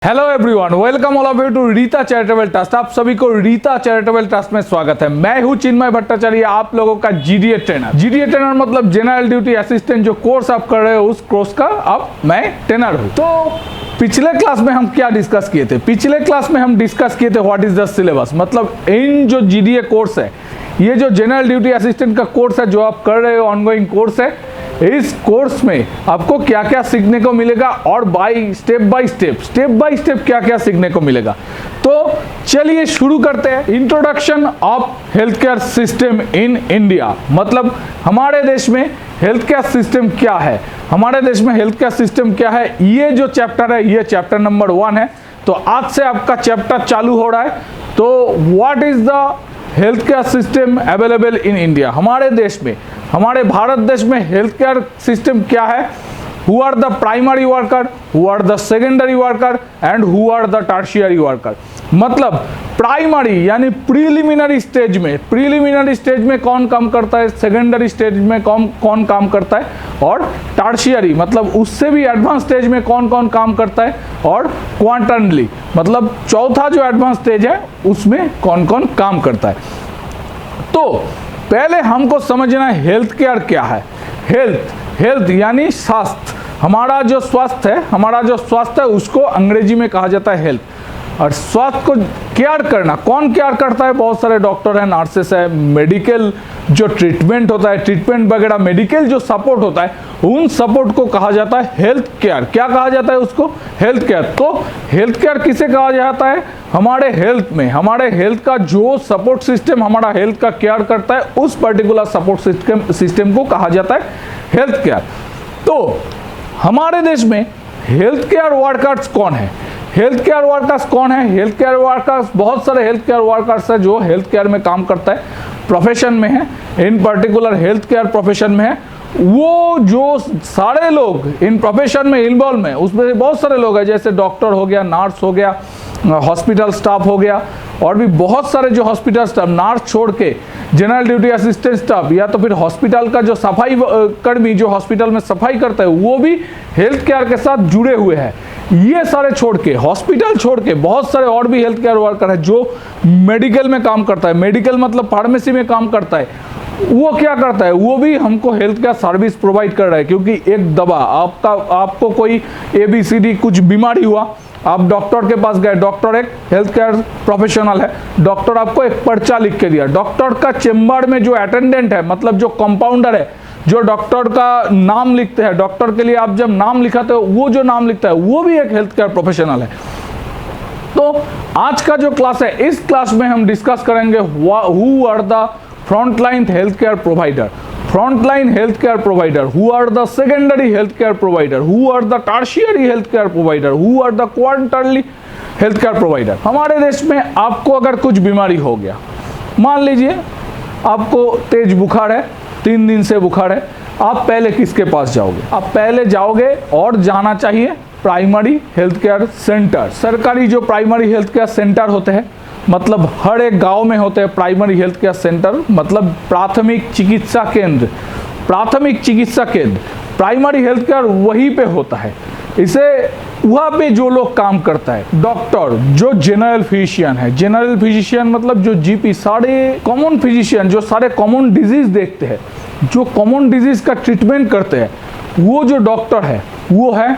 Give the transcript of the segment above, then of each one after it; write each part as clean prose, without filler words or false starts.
Hello everyone, welcome all of you to Rita charitable trust. आप सभी को रीता चैरिटेबल ट्रस्ट में स्वागत है। मैं हूं चिन्मय भट्टाचार्य, आप लोगों का जीडीए ट्रेनर। जीडीए ट्रेनर मतलब जनरल ड्यूटी असिस्टेंट। जो कोर्स आप कर रहे हो उस कोर्स का अब मैं ट्रेनर हूं। तो पिछले क्लास में हम क्या डिस्कस किए थे? पिछले क्लास में हम डिस्कस किए थे व्हाट इज द सिलेबस। मतलब इन जो जीडीए कोर्स है, ये जो जनरल ड्यूटी असिस्टेंट का कोर्स है जो आप कर रहे हो, ऑनगोइंग कोर्स है, इस कोर्स में आपको क्या क्या सीखने को मिलेगा और स्टेप बाय स्टेप क्या क्या सीखने को मिलेगा। तो चलिए शुरू करते हैं। Introduction of health care system in India, मतलब हमारे देश में हेल्थ केयर सिस्टम क्या है, हमारे देश में हेल्थ केयर सिस्टम क्या है, ये जो चैप्टर है ये चैप्टर नंबर 1 है। तो आज से आपका चैप्टर चालू हो रहा है। तो what is the health care system available in India, हमारे देश में, हमारे भारत देश में हेल्थ केयर सिस्टम क्या है, who are the primary worker, who are the secondary worker and who are the tertiary worker. मतलब प्राइमरी यानी प्रीलिमिनरी स्टेज में कौन काम करता है, सेकेंडरी स्टेज में कौन काम करता है, और टर्शियरी मतलब उससे भी एडवांस स्टेज में कौन कौन काम करता है, और क्वार्टरली मतलब चौथा जो एडवांस स्टेज है उसमें कौन कौन काम करता है। तो पहले हमको समझना है हेल्थ केयर क्या है। हेल्थ यानी स्वास्थ्य, हमारा जो स्वास्थ्य है उसको अंग्रेजी में कहा जाता है हेल्थ। और स्वास्थ्य को केयर करना, कौन केयर करता है? बहुत सारे डॉक्टर हैं, नर्सेस है, मेडिकल जो ट्रीटमेंट होता है, ट्रीटमेंट वगैरह मेडिकल जो सपोर्ट होता है, उन सपोर्ट को कहा जाता है हेल्थ केयर। क्या कहा जाता है उसको? Health care. तो हेल्थ केयर किसे कहा जाता है? हमारे हेल्थ में, हमारे हेल्थ का जो सपोर्ट सिस्टम हमारा हेल्थ का केयर करता है, उस पर्टिकुलर सपोर्ट सिस्टम को कहा जाता है हेल्थ केयर। तो हमारे देश में हेल्थ केयर वर्कर्स कौन है? हेल्थ केयर वर्कर्स बहुत सारे हेल्थ केयर वर्कर्स है जो हेल्थ केयर में काम करता है, प्रोफेशन में है, इन पर्टिकुलर हेल्थ केयर प्रोफेशन में है। वो जो सारे लोग इन प्रोफेशन में इन्वॉल्व है उसमें बहुत सारे लोग हैं, जैसे डॉक्टर हो गया, नर्स हो गया, हॉस्पिटल स्टाफ हो गया, और भी बहुत सारे जो हॉस्पिटल स्टाफ, नर्स छोड़ के जनरल ड्यूटी असिस्टेंट स्टाफ, या तो फिर हॉस्पिटल का जो सफाई कर्मी जो हॉस्पिटल में सफाई करता है वो भी हेल्थ केयर के साथ जुड़े हुए हैं। ये सारे छोड़ के, हॉस्पिटल छोड़ के बहुत सारे और भी हेल्थ केयर वर्कर है जो मेडिकल में काम करता है, मेडिकल मतलब फार्मेसी में काम करता है। वो क्या करता है? वो भी हमको हेल्थ केयर सर्विस प्रोवाइड कर रहा है। क्योंकि एक दवा आपको कोई ABCD कुछ बीमारी हुआ, आप डॉक्टर के पास गए, डॉक्टर एक हेल्थ केयर प्रोफेशनल है, डॉक्टर आपको एक पर्चा लिख के दिया, डॉक्टर का चेम्बर में जो अटेंडेंट है मतलब जो कंपाउंडर है, जो डॉक्टर का नाम लिखते हैं, डॉक्टर के लिए आप जब नाम लिखाते हो वो जो नाम लिखता है वो भी एक हेल्थ केयर प्रोफेशनल है। तो आज का जो क्लास है, इस क्लास में हम डिस्कस करेंगे who are the frontline healthcare provider, who are the secondary healthcare provider, who are the tertiary healthcare provider, who are the quarterly healthcare provider। हमारे देश में आपको अगर कुछ बीमारी हो गया, मान लीजिए आपको तेज बुखार है, 3 दिन से बुखार है, आप पहले किसके पास जाओगे? आप पहले जाओगे और जाना चाहिए प्राइमरी हेल्थ केयर सेंटर। सरकारी जो प्राइमरी हेल्थ केयर सेंटर होते हैं, मतलब हर एक गांव में होते हैं प्राइमरी हेल्थ केयर सेंटर, मतलब प्राथमिक चिकित्सा केंद्र। प्राइमरी हेल्थ केयर वहीं पे होता है। इसे वहाँ पे जो लोग काम करता है, डॉक्टर जो जनरल फिजिशियन है, जनरल फिजिशियन मतलब जो GP, सारे कॉमन फिजिशियन जो सारे कॉमन डिजीज देखते हैं, जो कॉमन डिजीज का ट्रीटमेंट करते हैं, वो जो डॉक्टर है वो है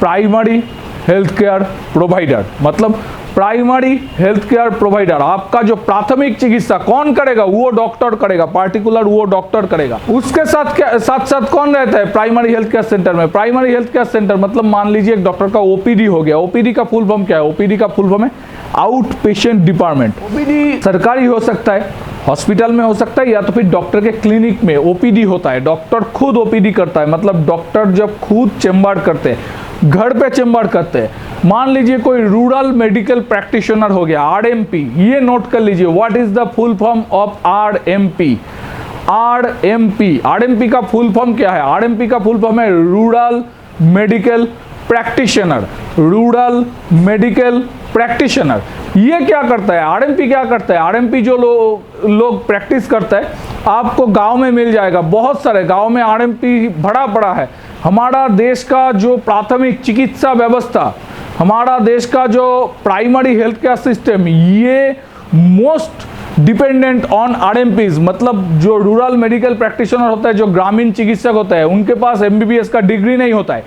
प्राइमरी हेल्थ केयर प्रोवाइडर। मतलब प्राइमरी हेल्थ केयर प्रोवाइडर, आपका जो प्राथमिक चिकित्सा कौन करेगा? वो डॉक्टर करेगा, पार्टिकुलर वो डॉक्टर करेगा। उसके साथ कौन रहता है प्राइमरी हेल्थ केयर सेंटर में? प्राइमरी हेल्थ केयर सेंटर मतलब मान लीजिए एक डॉक्टर का OPD हो गया। OPD का फुल फॉर्म क्या है? OPD का फुल फॉर्म है आउट पेशेंट डिपार्टमेंट। OPD सरकारी हो सकता है, हॉस्पिटल में हो सकता है, या तो फिर डॉक्टर के क्लिनिक में OPD होता है। डॉक्टर खुद OPD करता है, मतलब डॉक्टर जब खुद चेम्बर करते हैं, घर पे चेम्बर करते हैं। मान लीजिए कोई रूरल मेडिकल प्रैक्टिशनर हो गया, RMP, ये नोट कर लीजिए, what is the full form of RMP? RMP का फुल फॉर्म क्या है? RMP का फुल फॉर्म है रूरल मेडिकल प्रैक्टिशनर। ये क्या करता है? RMP क्या करता है? RMP जो लोग प्रैक्टिस करता है, आपको गांव में मिल जाएगा, बहुत सारे गांव में RMP भरा पड़ा है। हमारा देश का जो प्राथमिक चिकित्सा व्यवस्था हमारा देश का जो प्राइमरी हेल्थ केयर सिस्टम ये मोस्ट डिपेंडेंट ऑन आरएमपीज, मतलब जो रूरल मेडिकल प्रैक्टिशनर होता है, जो ग्रामीण चिकित्सक होता है, उनके पास एमबीबीएस का डिग्री नहीं होता है,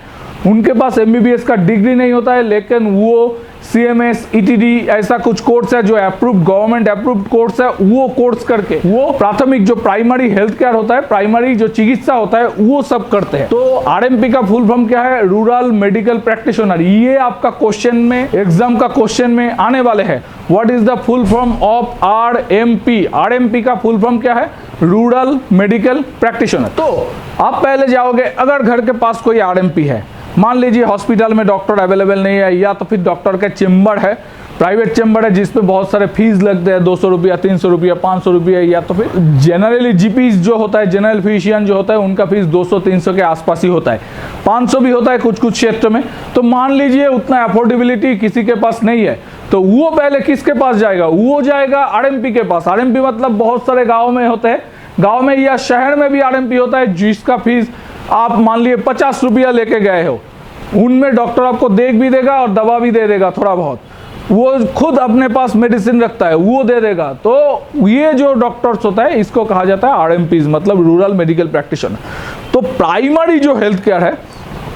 उनके पास एमबीबीएस का डिग्री नहीं होता है, लेकिन वो सीएमएस ईटीडी ऐसा कुछ कोर्स है जो अप्रूव्ड, गवर्नमेंट अप्रूव्ड कोर्स है, वो कोर्स करके वो प्राथमिक जो प्राइमरी हेल्थ केयर होता है, प्राइमरी जो चिकित्सा होता है, वो सब करते हैं। तो आरएमपी का फुल फॉर्म क्या है? Rural medical practitioner. ये आपका क्वेश्चन में, एग्जाम का क्वेश्चन में आने वाले हैं। What is the full form of RMP? RMP का फुल फॉर्म क्या है? Rural medical practitioner. तो आप पहले जाओगे, अगर घर के पास कोई आरएमपी है, मान लीजिए हॉस्पिटल में डॉक्टर अवेलेबल नहीं है, या तो फिर डॉक्टर का चेम्बर है, प्राइवेट चेम्बर है जिसपे बहुत सारे फीस लगते हैं, 200 रुपया, 300 रुपया, 500 रुपया, या तो फिर जनरली जीपीज जो होता है, जनरल फिजिशियन जो होता है, उनका फीस 200-300 के आसपास ही होता है, 500 भी होता है कुछ कुछ क्षेत्र में। तो मान लीजिए उतना अफोर्डेबिलिटी किसी के पास नहीं है, तो वो पहले किसके पास जाएगा? वो जाएगा आरएमपी के पास। आरएमपी मतलब बहुत सारे गाँव में होते हैं, गाँव में या शहर में भी आरएमपी होता है, जिसका फीस आप मान लिए 50 रुपया लेके गए हो, उनमें डॉक्टर आपको देख भी देगा और दवा भी दे देगा, थोड़ा बहुत वो खुद अपने पास मेडिसिन रखता है, वो दे देगा। तो ये जो डॉक्टर्स होता है, इसको कहा जाता है आरएमपीज, मतलब रूरल मेडिकल प्रैक्टिशनर। तो प्राइमरी जो हेल्थ केयर है,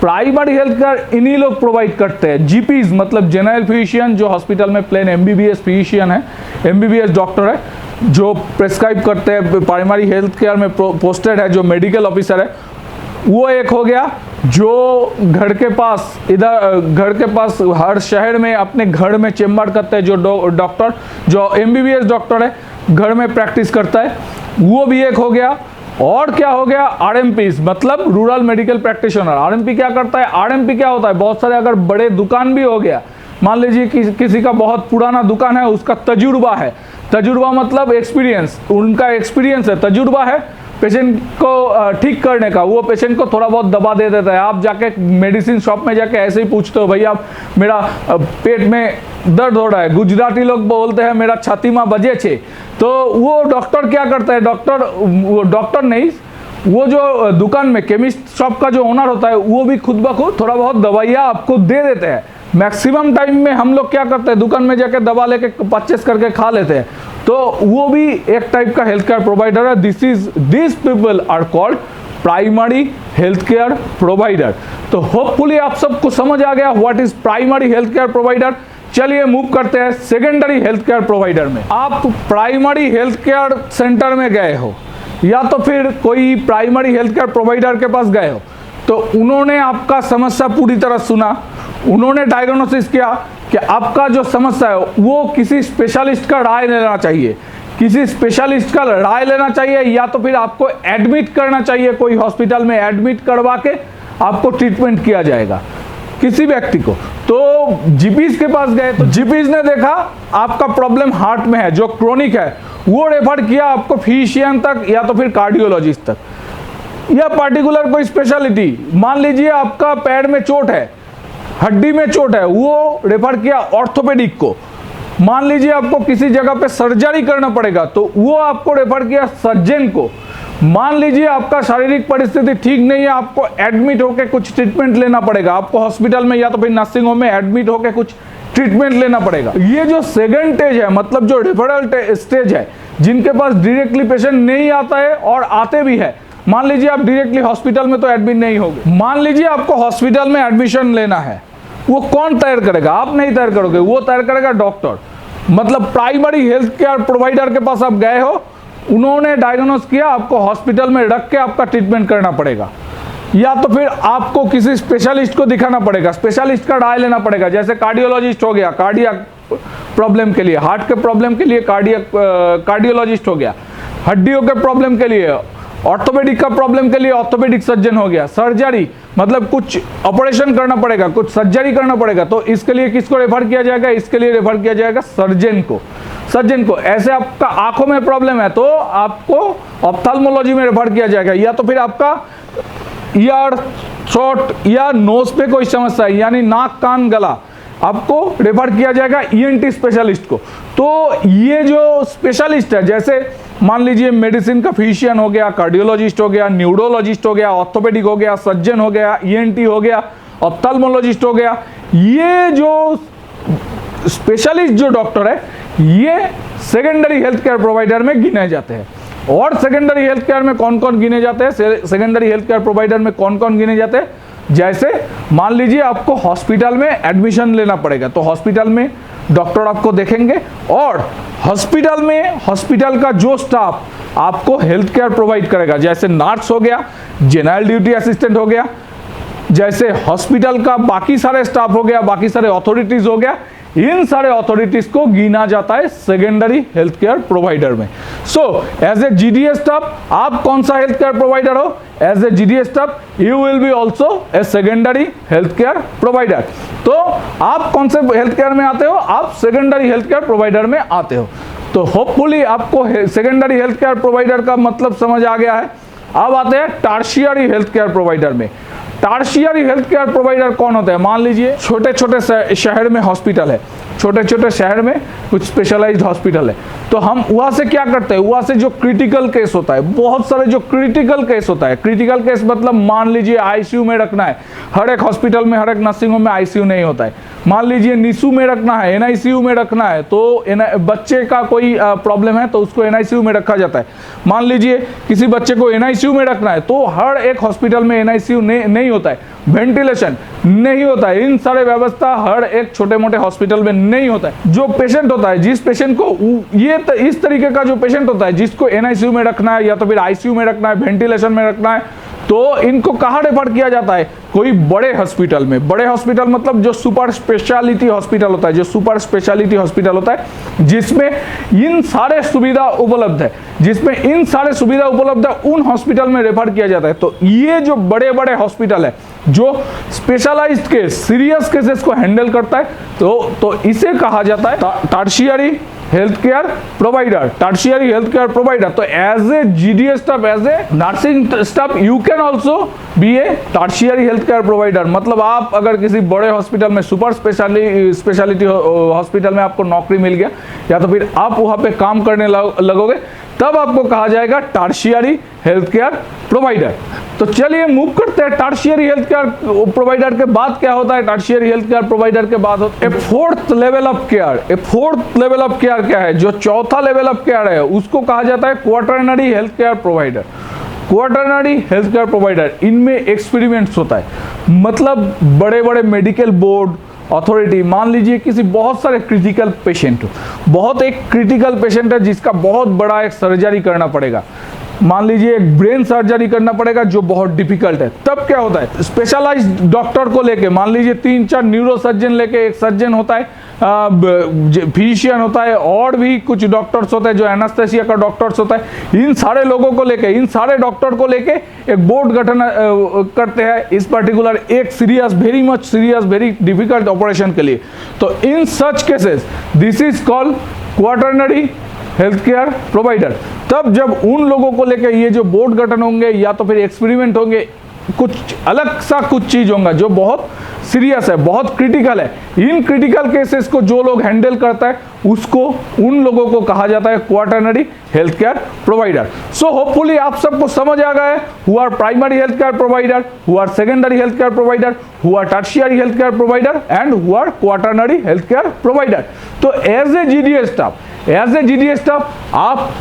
प्राइमरी हेल्थ केयर इन्हीं लोग प्रोवाइड करते हैं। जीपीज मतलब जनरल फिजिशियन, जो हॉस्पिटल में प्लेन एमबीबीएस फिजिशियन है, एमबीबीएस डॉक्टर है, जो प्रेस्क्राइब करते हैं, प्राइमरी हेल्थ केयर में पोस्टेड है, जो मेडिकल ऑफिसर है, वो एक हो गया। जो घर के पास, इधर घर के पास हर शहर में अपने घर में चेम्बर करते हैं, जो डॉक्टर, जो एमबीबीएस डॉक्टर है, घर में प्रैक्टिस करता है, वो भी एक हो गया। और क्या हो गया? आरएमपीज मतलब रूरल मेडिकल प्रैक्टिशनर। आरएमपी क्या करता है? आरएमपी क्या होता है? बहुत सारे अगर बड़े दुकान भी हो गया, मान लीजिए किसी का बहुत पुराना दुकान है, उसका तजुर्बा है, तजुर्बा मतलब एक्सपीरियंस, उनका एक्सपीरियंस है, तजुर्बा है पेशेंट को ठीक करने का, वो पेशेंट को थोड़ा बहुत दवा दे देता है। आप जाके मेडिसिन शॉप में जाके ऐसे ही पूछते हो, भैया मेरा पेट में दर्द हो रहा है, गुजराती लोग बोलते हैं मेरा छातीमा बजे छे, तो वो डॉक्टर क्या करता है? डॉक्टर नहीं, वो जो दुकान में केमिस्ट शॉप का जो ओनर होता है, वो भी खुद ब खुद थोड़ा बहुत दवाइयाँ आपको दे देते हैं। मैक्सिमम टाइम में हम लोग क्या करते हैं? दुकान में जाके दवा लेके परचेस करके खा लेते हैं। तो वो भी एक टाइप का हेल्थ केयर प्रोवाइडर है। This people are called primary health care provider. तो होपफुली आप सबको समझ आ गया what is primary health care provider. चलिए मूव करते हैं सेकेंडरी हेल्थ केयर प्रोवाइडर में। आप प्राइमरी हेल्थ केयर सेंटर में गए हो, या तो फिर कोई प्राइमरी हेल्थ केयर प्रोवाइडर के पास गए हो, तो उन्होंने आपका समस्या पूरी तरह सुना, उन्होंने डायग्नोसिस किया कि आपका जो समस्या है वो किसी स्पेशलिस्ट का राय लेना चाहिए, किसी स्पेशलिस्ट का राय लेना चाहिए, या तो फिर आपको एडमिट करना चाहिए, कोई हॉस्पिटल में एडमिट करवा के आपको ट्रीटमेंट किया जाएगा किसी व्यक्ति को। तो जीपीज के पास गए, तो जीपीज ने देखा आपका प्रॉब्लम हार्ट में है, जो क्रोनिक है, वो रेफर किया आपको फिजिशियन तक या तो फिर कार्डियोलॉजिस्ट तक, या पार्टिकुलर कोई स्पेशलिटी। मान लीजिए आपका पैर में चोट है, हड्डी में चोट है, वो रेफर किया ऑर्थोपेडिक को। मान लीजिए आपको किसी जगह पे सर्जरी करना पड़ेगा, तो वो आपको रेफर किया सर्जन को। मान लीजिए आपका शारीरिक परिस्थिति ठीक नहीं है, आपको एडमिट होकर कुछ ट्रीटमेंट लेना पड़ेगा, आपको हॉस्पिटल में या तो फिर नर्सिंग होम में एडमिट होकर कुछ ट्रीटमेंट लेना पड़ेगा। ये जो सेकंड स्टेज है, मतलब जो रेफरल स्टेज है, जिनके पास डायरेक्टली पेशेंट नहीं आता है और आते भी है। मान लीजिए आप डायरेक्टली हॉस्पिटल में तो एडमिट नहीं होगे, मान लीजिए आपको हॉस्पिटल में एडमिशन लेना है, वो कौन तैयार करेगा? आप नहीं तैयार करोगे, वो तैयार करेगा डॉक्टर। मतलब प्राइमरी हेल्थ केयर प्रोवाइडर के पास आप गए हो, उन्होंने डायग्नोस किया, आपको हॉस्पिटल में रख के आपका ट्रीटमेंट करना पड़ेगा, या तो फिर आपको किसी स्पेशलिस्ट को दिखाना पड़ेगा, स्पेशलिस्ट का राय लेना पड़ेगा। जैसे कार्डियोलॉजिस्ट हो गया कार्डियक प्रॉब्लम के लिए, हार्ट के प्रॉब्लम के लिए कार्डियोलॉजिस्ट हो गया, हड्डियों के प्रॉब्लम के लिए, ऑर्थोपेडिक का प्रॉब्लम के लिए ऑर्थोपेडिक सर्जन हो गया। सर्जरी मतलब कुछ ऑपरेशन करना पड़ेगा, कुछ सर्जरी करना पड़ेगा, तो इसके लिए किसको रेफर किया जाएगा? इसके लिए रेफर किया जाएगा सर्जन को। सर्जन को ऐसे आपका आंखों में प्रॉब्लम है तो आपको ऑप्थेल्मोलॉजी में रेफर किया जाएगा, या तो फिर आपका ईयर, थ्रोट या नोज पे कोई समस्या है, यानी नाक, कान, गला, आपको रेफर किया जाएगा ईएनटी स्पेशलिस्ट को। तो ये जो स्पेशलिस्ट है, जैसे मान लीजिए मेडिसिन का फिजिशियन हो गया, कार्डियोलॉजिस्ट हो गया, न्यूरोलॉजिस्ट हो गया, ऑर्थोपेडिक हो गया, सर्जन हो गया, ईएनटी हो गया, ऑप्थेल्मोलॉजिस्ट हो गया, ये जो स्पेशलिस्ट जो डॉक्टर है ये सेकेंडरी हेल्थ केयर प्रोवाइडर में गिने जाते हैं। और सेकेंडरी हेल्थ केयर में कौन कौन गिने जाते हैं, सेकेंडरी हेल्थ केयर प्रोवाइडर में कौन कौन गिने जाते हैं? जैसे मान लीजिए आपको हॉस्पिटल में एडमिशन लेना पड़ेगा, तो हॉस्पिटल में डॉक्टर आपको देखेंगे, और हॉस्पिटल में हॉस्पिटल का जो स्टाफ आपको हेल्थ केयर प्रोवाइड करेगा, जैसे नर्स हो गया, जनरल ड्यूटी असिस्टेंट हो गया, जैसे हॉस्पिटल का बाकी सारे स्टाफ हो गया, बाकी सारे अथॉरिटीज हो गया, इन सारे अथॉरिटीज को गिना जाता है सेकेंडरी हेल्थ केयर प्रोवाइडर में। So as a GDS staff आप कौन सा हेल्थ केयर प्रोवाइडर हो? As a GDS staff you will be also a secondary health care provider. तो आप कौन से हेल्थ केयर में आते हो? आप सेकेंडरी हेल्थ केयर प्रोवाइडर में आते हो। तो होपफुली आपको सेकेंडरी हेल्थ केयर प्रोवाइडर का मतलब समझ आ गया है। अब आते हैं टर्शियरी हेल्थ केयर प्रोवाइडर में। टर्शियरी हेल्थ केयर प्रोवाइडर कौन होता है? मान लीजिए छोटे छोटे शहर में हॉस्पिटल है, छोटे छोटे शहर में कुछ स्पेशलाइज्ड हॉस्पिटल है, तो हम वहाँ से क्या करते हैं, वहाँ से जो क्रिटिकल केस होता है, बहुत सारे जो क्रिटिकल केस होता है, क्रिटिकल केस मतलब मान लीजिए आईसीयू में रखना है, हर एक हॉस्पिटल में हर एक नर्सिंग होम में आईसीयू नहीं होता है, मान लीजिए निसू में रखना है, एनआईसीयू में रखना है, तो बच्चे का कोई प्रॉब्लम है तो उसको एनआईसीयू में रखा जाता है। मान लीजिए किसी बच्चे को एनआईसीयू में रखना है तो हर एक हॉस्पिटल में एनआईसीयू नहीं होता है, वेंटिलेशन नहीं होता है, इन सारे व्यवस्था हर एक छोटे मोटे हॉस्पिटल में नहीं होता है। जो पेशेंट होता है, जिस पेशेंट को इस तरीके का जो पेशेंट होता है जिसको एनआईसीयू में रखना है या तो फिर आईसीयू में रखना है, वेंटिलेशन में रखना है, तो इनको कहाँ रेफर किया जाता है? कोई बड़े हॉस्पिटल में। बड़े हॉस्पिटल मतलब जो सुपर स्पेशलिटी हॉस्पिटल होता है, जो सुपर स्पेशलिटी हॉस्पिटल होता है जिसमें इन सारे सुविधा उपलब्ध है, जिसमें इन सारे सुविधा उपलब्ध है, उन हॉस्पिटल में रेफर किया जाता है। तो ये जो बड़े बड़े हॉस्पिटल है जो स्पेशलाइज्ड केस, सीरियस केसेस को हैंडल करता है, तो इसे कहा जाता है tertiary health care provider. Tertiary health care provider. तो as a GDS staff, as a nursing staff, you can also be a tertiary health care provider. मतलब आप अगर किसी बड़े हॉस्पिटल में, सुपर स्पेशलिटी हॉस्पिटल में आपको नौकरी मिल गया या तो फिर आप वहां पे काम करने लगोगे, तब आपको कहा जाएगा टर्शियरी हेल्थ केयर प्रोवाइडर। तो चलिए मूव करते हैं। टर्शियरी हेल्थ केयर प्रोवाइडर के बाद क्या होता है? टर्शियरी हेल्थ केयर प्रोवाइडर के बाद होता है fourth level of care. A fourth level of care क्या है? जो चौथा लेवल ऑफ केयर है उसको कहा जाता है quaternary health care provider. Quaternary health care provider, इनमें एक्सपेरिमेंट्स होता है, मतलब बड़े बड़े मेडिकल बोर्ड, अथॉरिटी, मान लीजिए किसी बहुत सारे क्रिटिकल पेशेंट, बहुत एक क्रिटिकल पेशेंट है जिसका बहुत बड़ा एक सर्जरी करना पड़ेगा, मान लीजिए एक ब्रेन सर्जरी करना पड़ेगा जो बहुत डिफिकल्ट है, तब क्या होता है? स्पेशलाइज्ड डॉक्टर को लेके, मान लीजिए 3-4 न्यूरो सर्जन लेके, एक सर्जन होता है, फिजिशियन होता है, और भी कुछ डॉक्टर्स होते हैं जो एनास्थेसिया का डॉक्टर्स होता है, इन सारे लोगों को लेके, इन सारे डॉक्टर को लेके एक बोर्ड गठन करते हैं इस पर्टिकुलर एक serious, very much serious, very difficult operation के लिए। तो in such cases this is called quaternary health care provider. तब जब उन लोगों को लेकर ये जो बोर्ड गठन होंगे या तो फिर एक्सपेरिमेंट होंगे, कुछ अलग सा कुछ चीज होगा जो बहुत सीरियस है, बहुत क्रिटिकल है, इन क्रिटिकल केसेस को जो लोग हैंडल करता है उसको, उन लोगों को कहा जाता है quaternary health care provider. So hopefully आप सबको समझ आ गया है, who are primary health care provider, who are secondary health care provider, who are tertiary health care provider and who are quaternary health care provider. तो as a GDS staff,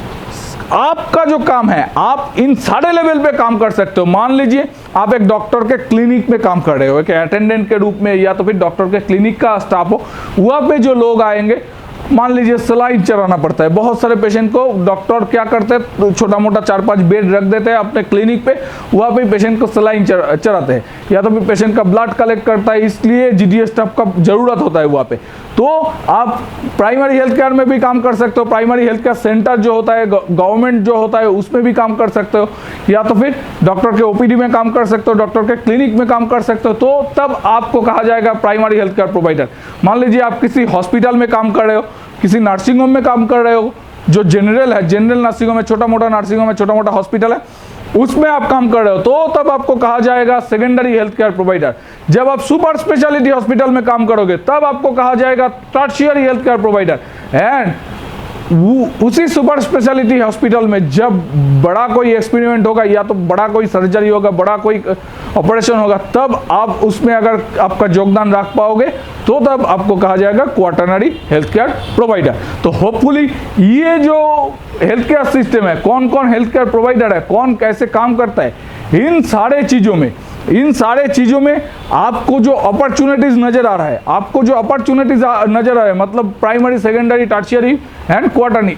आपका जो काम है, आप इन सारे लेवल पे काम कर सकते हो। मान लीजिए आप एक डॉक्टर के क्लिनिक में काम कर रहे हो, एक अटेंडेंट के रूप में, या तो फिर डॉक्टर के क्लिनिक का स्टाफ हो, वहां पे जो लोग आएंगे, मान लीजिए सलाइन चढ़ाना पड़ता है, बहुत सारे पेशेंट को डॉक्टर क्या करते हैं, छोटा मोटा 4-5 बेड रख देते हैं अपने क्लिनिक पे, वहाँ पे पेशेंट को सलाइन चढ़ाते हैं, या तो फिर पेशेंट का ब्लड कलेक्ट करता है, इसलिए जीडीएस स्टाफ का जरूरत होता है वहाँ पे। तो आप प्राइमरी हेल्थ केयर में भी काम कर सकते हो, प्राइमरी हेल्थ केयर सेंटर जो होता है, गवर्नमेंट जो होता है, उसमें भी काम कर सकते हो, या तो फिर डॉक्टर के ओपीडी में काम कर सकते हो, डॉक्टर के क्लिनिक में काम कर सकते हो। तो तब आपको कहा जाएगा प्राइमरी हेल्थ केयर प्रोवाइडर। मान लीजिए आप किसी हॉस्पिटल में काम कर रहे हो, किसी नर्सिंग होम में काम कर रहे हो, जो जनरल है, जनरल नर्सिंग होम में, छोटा मोटा नर्सिंग होम में, छोटा मोटा हॉस्पिटल है, उसमें आप काम कर रहे हो, तो तब आपको कहा जाएगा सेकेंडरी हेल्थ केयर प्रोवाइडर। जब आप सुपर स्पेशलिटी हॉस्पिटल में काम करोगे, तब आपको कहा जाएगा tertiary health care provider. And उसी सुपर स्पेशलिटी हॉस्पिटल में जब बड़ा कोई एक्सपेरिमेंट होगा या तो बड़ा कोई सर्जरी होगा, बड़ा कोई ऑपरेशन होगा, तब आप उसमें अगर आपका योगदान रख पाओगे तो तब आपको कहा जाएगा क्वाटरनरी हेल्थ केयर प्रोवाइडर। तो होपफुली ये जो हेल्थ केयर सिस्टम है, कौन कौन हेल्थ केयर प्रोवाइडर है, कौन कैसे काम करता है, इन सारे चीज़ों में आपको जो अपॉर्चुनिटीज नजर आ रहा है, आपको जो अपॉर्चुनिटीज नजर आ रहा है, मतलब primary, secondary, tertiary and quaternary,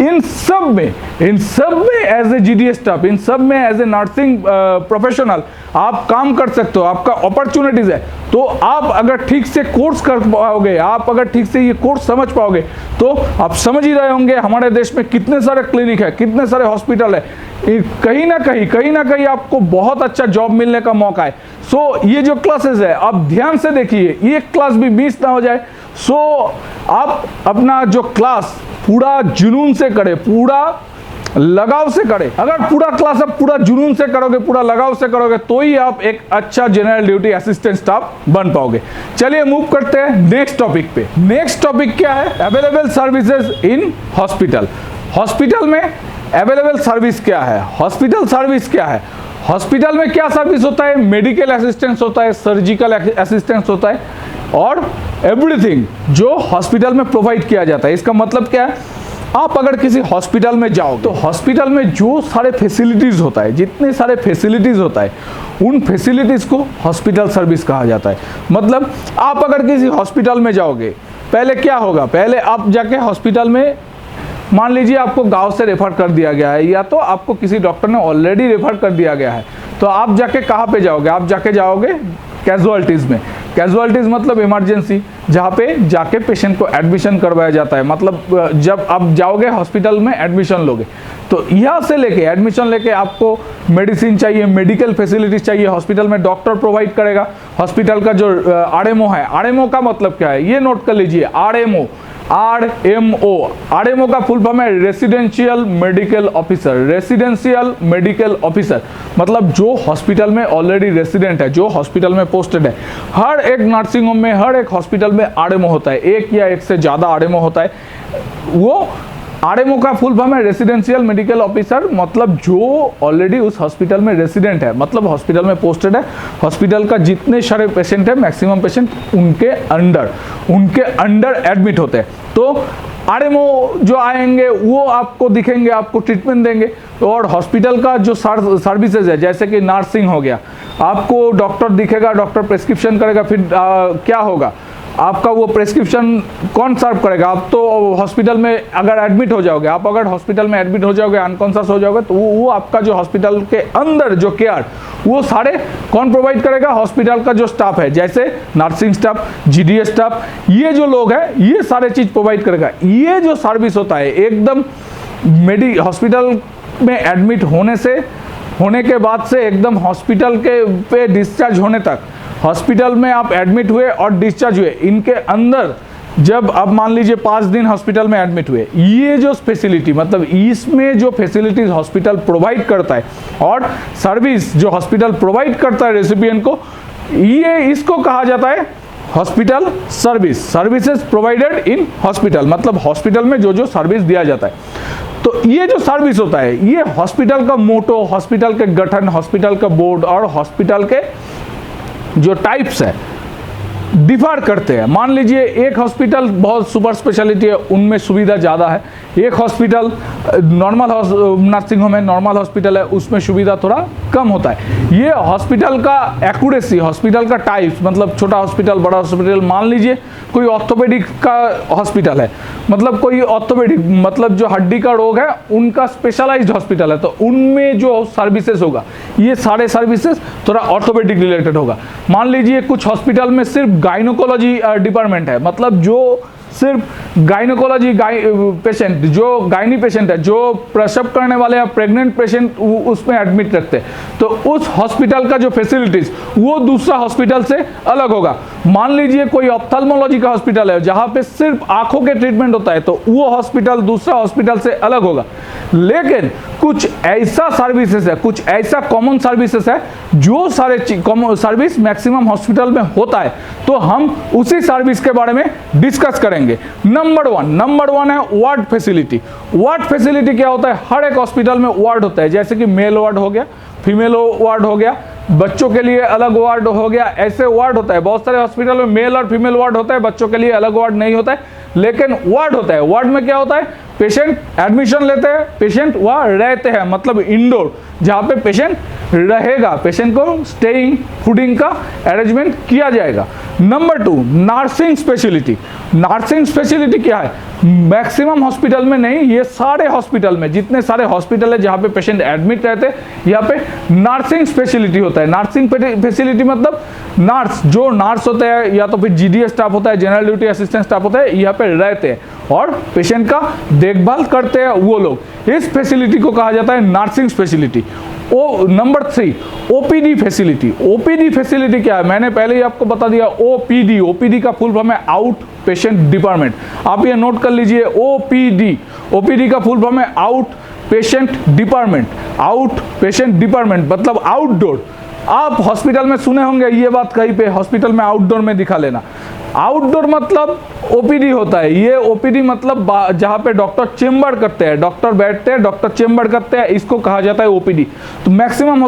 इन सब में एज ए जीडीएस स्टाफ, इन सब में एज ए नर्सिंग प्रोफेशनल आप काम कर सकते हो, आपका अपॉर्चुनिटीज है। तो आप अगर ठीक से कोर्स कर पाओगे, आप अगर ठीक से ये कोर्स समझ पाओगे, तो आप समझ ही रहे होंगे हमारे देश में कितने सारे क्लिनिक है, कितने सारे हॉस्पिटल है, कहीं ना कहीं आपको बहुत अच्छा जॉब मिलने का मौका है। सो ये जो क्लासेस है आप ध्यान से देखिए, ये क्लास भी मिस ना हो जाए। सो आप अपना जो क्लास पूरा जुनून से करें, पूरा लगाव से करें। अगर पूरा क्लास आप पूरा जुनून से करोगे, पूरा लगाव से करोगे, तो ही आप एक अच्छा जनरल ड्यूटी असिस्टेंट स्टाफ बन पाओगे। चलिए मूव करते हैं नेक्स्ट टॉपिक पे। नेक्स्ट टॉपिक क्या है? Available services in hospital. Hospital में अवेलेबल सर्विस क्या है? हॉस्पिटल सर्विस क्या है? हॉस्पिटल में क्या सर्विस होता है? मेडिकल असिस्टेंस होता है, सर्जिकल असिस्टेंस होता है और एवरीथिंग जो हॉस्पिटल में प्रोवाइड किया जाता है। इसका मतलब क्या है? आप अगर किसी हॉस्पिटल में जाओ तो हॉस्पिटल में जो सारे फैसिलिटीज होता है, जितने सारे फैसिलिटीज होता है, उन फैसिलिटीज को हॉस्पिटल सर्विस कहा जाता है। मतलब आप अगर किसी हॉस्पिटल में जाओगे, पहले क्या होगा? पहले आप जाके हॉस्पिटल में, मान लीजिए आपको गांव से रेफर कर दिया गया है या तो आपको किसी डॉक्टर ने ऑलरेडी रेफर कर दिया गया है, तो आप जाके कहाँ पे जाओगे? आप जाके जाओगे कैजुअलिटीज़ में। कैजुअलिटीज़ मतलब इमरजेंसी, जहाँ पे जाके पेशेंट को एडमिशन करवाया जाता है। मतलब जब आप जाओगे हॉस्पिटल में एडमिशन लोगे, तो यहाँ से लेके एडमिशन लेके आपको मेडिसिन चाहिए, मेडिकल फैसिलिटीज चाहिए, हॉस्पिटल में डॉक्टर प्रोवाइड करेगा। हॉस्पिटल का जो आरएमओ है, आरएमओ का मतलब क्या है ये नोट कर लीजिए। आरएमओ का फुल फॉर्म है residential medical officer. Residential medical officer मतलब जो हॉस्पिटल में ऑलरेडी रेसिडेंट है, जो हॉस्पिटल में पोस्टेड है। हर एक नर्सिंग होम में, हर एक हॉस्पिटल में आरएमओ होता है, एक या एक से ज़्यादा आरएमओ होता है। वो आरएमओ का फुल फॉर्म है रेसिडेंशियल मेडिकल ऑफिसर, मतलब जो ऑलरेडी उस हॉस्पिटल में रेसिडेंट है, मतलब हॉस्पिटल में पोस्टेड है। हॉस्पिटल का जितने सारे पेशेंट है, मैक्सिमम पेशेंट उनके अंडर एडमिट होते हैं। तो आरएमओ जो आएंगे वो आपको दिखेंगे, आपको ट्रीटमेंट देंगे। और हॉस्पिटल का जो सर्विसेज है, जैसे कि नर्सिंग हो गया, आपको डॉक्टर दिखेगा, डॉक्टर प्रेस्क्रिप्शन करेगा, फिर क्या होगा? आपका वो प्रेस्क्रिप्शन कौन सर्व करेगा? आप तो हॉस्पिटल में अगर एडमिट हो जाओगे, आप अगर हॉस्पिटल में एडमिट हो जाओगे, अनकॉन्शियस हो जाओगे, तो वो आपका जो हॉस्पिटल के अंदर जो केयर, वो सारे कौन प्रोवाइड करेगा? हॉस्पिटल का जो स्टाफ है, जैसे नर्सिंग स्टाफ, जीडीएस स्टाफ, ये जो लोग हैं, ये सारे चीज़ प्रोवाइड करेगा। ये जो सर्विस होता है एकदम हॉस्पिटल में एडमिट होने के बाद से एकदम हॉस्पिटल के पे डिस्चार्ज होने तक, हॉस्पिटल में आप एडमिट हुए और डिस्चार्ज हुए, इनके अंदर जब आप मान लीजिए 5 दिन हॉस्पिटल में एडमिट हुए, ये जो फैसिलिटी, मतलब इसमें जो फैसिलिटीज हॉस्पिटल प्रोवाइड करता है और सर्विस जो हॉस्पिटल प्रोवाइड करता है रेसिपिएंट को, ये इसको कहा जाता है hospital services provided in hospital. मतलब हॉस्पिटल में जो सर्विस दिया जाता है, तो ये जो सर्विस होता है, ये हॉस्पिटल का मोटो, हॉस्पिटल के गठन, हॉस्पिटल का बोर्ड और हॉस्पिटल के जो टाइप्स है डिफर करते हैं। मान लीजिए एक हॉस्पिटल बहुत सुपर स्पेशलिटी है, उनमें सुविधा ज़्यादा है। एक हॉस्पिटल नॉर्मल नर्सिंग होम है, नॉर्मल हॉस्पिटल है, उसमें सुविधा थोड़ा कम होता है। ये हॉस्पिटल का एक्यूरेसी, हॉस्पिटल का टाइप्स, मतलब छोटा हॉस्पिटल, बड़ा हॉस्पिटल। मान लीजिए कोई ऑर्थोपेडिक का हॉस्पिटल है, मतलब कोई ऑर्थोपेडिक मतलब जो हड्डी का रोग है उनका स्पेशलाइज्ड हॉस्पिटल है, तो उनमें जो सर्विसेज होगा, ये सारे सर्विसेज थोड़ा ऑर्थोपेडिक रिलेटेड होगा। मान लीजिए कुछ हॉस्पिटल में सिर्फ गायनोकोलॉजी डिपार्टमेंट है, मतलब जो सिर्फ गायनोकोलॉजी पेशेंट, जो गायनी पेशेंट है, जो प्रसव करने वाले या प्रेग्नेंट पेशेंट उसमें एडमिट रखते हैं, तो उस हॉस्पिटल का जो फैसिलिटीज वो दूसरा हॉस्पिटल से अलग होगा। मान लीजिए कोई ऑप्थेल्मोलॉजी का हॉस्पिटल है, जहाँ पे सिर्फ आंखों के ट्रीटमेंट होता है, तो वो हॉस्पिटल दूसरा हॉस्पिटल से अलग होगा। लेकिन कुछ ऐसा सर्विसेज है, कुछ ऐसा कॉमन सर्विसेज है जो सारे सर्विस मैक्सिमम हॉस्पिटल में होता है, तो हम उसी सर्विस के बारे में डिस्कस करेंगे। नंबर वन है वार्ड फैसिलिटी। वार्ड फैसिलिटी क्या होता है? हर एक हॉस्पिटल में वार्ड होता है, जैसे कि मेल वार्ड हो गया, फीमेल वार्ड हो गया, बच्चों के लिए अलग वार्ड हो गया, ऐसे वार्ड होता है। बहुत सारे हॉस्पिटल में मेल और फीमेल वार्ड होता है, बच्चों के लिए अलग वार्ड नहीं होता है, लेकिन वार्ड होता है। वार्ड में क्या होता है? पेशेंट एडमिशन लेते हैं, पेशेंट वहाँ रहते हैं, मतलब इंडोर, जहाँ पे पेशेंट रहेगा, पेशेंट को स्टेइंग फूडिंग का अरेंजमेंट किया जाएगा। Number 2, nursing speciality. Nursing speciality क्या है? मैक्सिमम हॉस्पिटल में नहीं, ये सारे हॉस्पिटल में, जितने सारे हॉस्पिटल है जहाँ पे पेशेंट एडमिट रहते हैं, यहाँ पे नर्सिंग स्पेशलिटी होता है। नर्सिंग फैसिलिटी मतलब नर्स, जो नर्स होते हैं या तो फिर जीडी स्टाफ होता है, जनरल ड्यूटी असिस्टेंट स्टाफ होता है, यहाँ पे रहते हैं और पेशेंट का देखभाल करते हैं वो लोग। इस फैसिलिटी को कहा जाता है nursing speciality. Number 3, OPD facility. OPD facility क्या है? मैंने पहले ही आपको बता दिया, ओपीडी। ओपीडी का फुल फॉर्म है आउट पेशेंट डिपार्टमेंट। आप ये नोट कर लीजिए, ओपीडी। ओपीडी का फुल फॉर्म है out patient department. Out patient department मतलब आउटडोर। आप हॉस्पिटल में सुने होंगे ये बात कहीं पे, हॉस्पिटल में आउटडोर में दिखा लेना। आउटडोर मतलब ओपीडी होता है। ये ओपीडी मतलब जहाँ पे डॉक्टर चेम्बर करते हैं, डॉक्टर बैठते हैं, डॉक्टर चेम्बर करते हैं, इसको कहा जाता है ओपीडी। तो मैक्सिमम